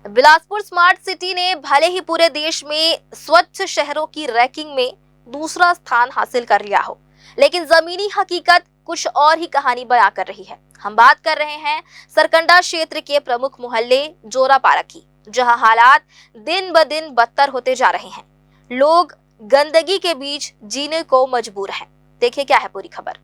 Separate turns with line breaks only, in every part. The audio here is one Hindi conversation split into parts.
बिलासपुर स्मार्ट सिटी ने भले ही पूरे देश में स्वच्छ शहरों की रैंकिंग में दूसरा स्थान हासिल कर लिया हो, लेकिन जमीनी हकीकत कुछ और ही कहानी बयां कर रही है। हम बात कर रहे हैं सरकंडा क्षेत्र के प्रमुख मोहल्ले जोरापारा की, जहां हालात दिन ब दिन बदतर होते जा रहे हैं। लोग गंदगी के बीच जीने को मजबूर हैं। देखिए क्या है पूरी खबर।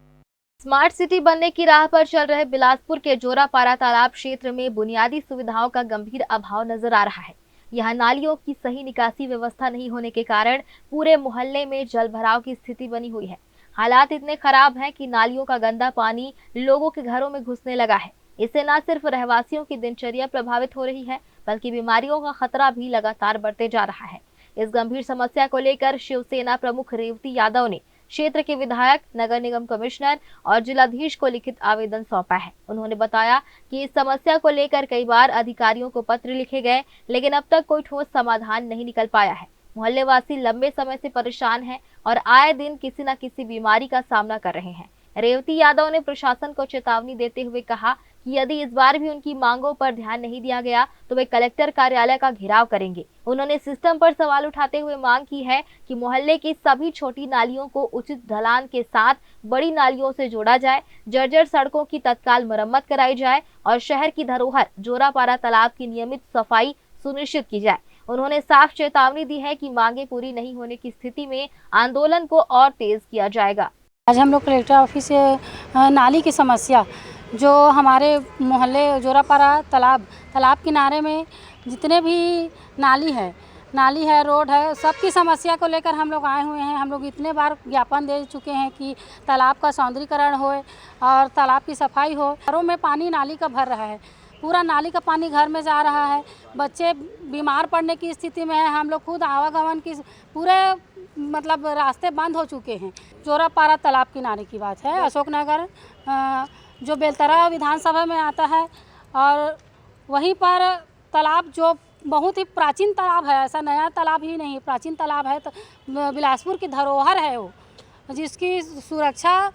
स्मार्ट सिटी बनने की राह पर चल रहे बिलासपुर के जोरापारा तालाब क्षेत्र में बुनियादी सुविधाओं का गंभीर अभाव नजर आ रहा है। यहाँ नालियों की सही निकासी व्यवस्था नहीं होने के कारण पूरे मोहल्ले में जल भराव की स्थिति बनी हुई है। हालात इतने खराब हैं कि नालियों का गंदा पानी लोगों के घरों में घुसने लगा है। इससे न सिर्फ रहवासियों की दिनचर्या प्रभावित हो रही है, बल्कि बीमारियों का खतरा भी लगातार बढ़ते जा रहा है। इस गंभीर समस्या को लेकर शिवसेना प्रमुख रेवती यादव ने क्षेत्र के विधायक, नगर निगम कमिश्नर और जिलाधीश को लिखित आवेदन सौंपा है। उन्होंने बताया कि इस समस्या को लेकर कई बार अधिकारियों को पत्र लिखे गए, लेकिन अब तक कोई ठोस समाधान नहीं निकल पाया है। मोहल्ले वासी लंबे समय से परेशान हैं और आए दिन किसी न किसी बीमारी का सामना कर रहे हैं। रेवती यादव ने प्रशासन को चेतावनी देते हुए कहा कि यदि इस बार भी उनकी मांगों पर ध्यान नहीं दिया गया तो वे कलेक्टर कार्यालय का घेराव करेंगे। उन्होंने सिस्टम पर सवाल उठाते हुए मांग की है कि मोहल्ले की सभी छोटी नालियों को उचित ढलान के साथ बड़ी नालियों से जोड़ा जाए, जर्जर सड़कों की तत्काल मरम्मत कराई जाए और शहर की धरोहर जोरापारा तालाब की नियमित सफाई सुनिश्चित की जाए। उन्होंने साफ चेतावनी दी है कि मांगे पूरी नहीं होने की स्थिति में आंदोलन को और तेज किया जाएगा।
आज हम लोग कलेक्टर ऑफिस से नाली की समस्या, जो हमारे मोहल्ले जोरापारा तालाब किनारे में जितने भी नाली है, रोड है, सबकी समस्या को लेकर हम लोग आए हुए हैं। हम लोग इतने बार ज्ञापन दे चुके हैं कि तालाब का सौंदर्यीकरण हो और तालाब की सफाई हो। घरों में पानी नाली का भर रहा है, पूरा नाली का पानी घर में जा रहा है। बच्चे बीमार पड़ने की स्थिति में है। हम लोग खुद आवागमन की पूरे रास्ते बंद हो चुके हैं। जोरापारा तालाब किनारे की बात है, अशोकनगर जो बेलतरा विधानसभा में आता है, और वहीं पर तालाब जो बहुत ही प्राचीन तालाब है, ऐसा नया तालाब ही नहीं, प्राचीन तालाब है। तो बिलासपुर की धरोहर है वो, जिसकी सुरक्षा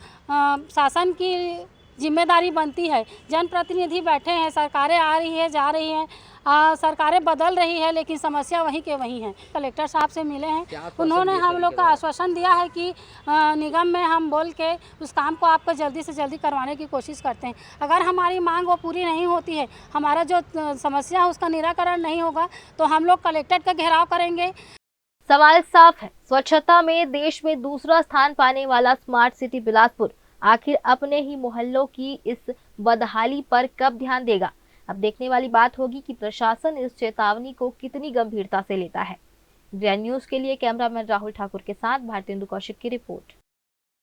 शासन की जिम्मेदारी बनती है। जनप्रतिनिधि बैठे हैं, सरकारें आ रही है, जा रही हैं, सरकारें बदल रही है, लेकिन समस्या वहीं के वहीं है। कलेक्टर साहब से मिले हैं, उन्होंने हम लोग का आश्वासन दिया है कि निगम में हम बोल के उस काम को आपको जल्दी से जल्दी करवाने की कोशिश करते हैं। अगर हमारी मांग वो पूरी नहीं होती है, हमारा जो समस्या है उसका निराकरण नहीं होगा, तो हम लोग कलेक्टर का घेराव करेंगे।
सवाल साफ है, स्वच्छता में देश में दूसरा स्थान पाने वाला स्मार्ट सिटी बिलासपुर आखिर अपने ही मोहल्लों की इस बदहाली पर कब ध्यान देगा? अब देखने वाली बात होगी कि प्रशासन इस चेतावनी को कितनी गंभीरता से लेता है। ग्रैंड न्यूज के लिए कैमरामैन राहुल ठाकुर के साथ भारतेंदु कौशिक की रिपोर्ट।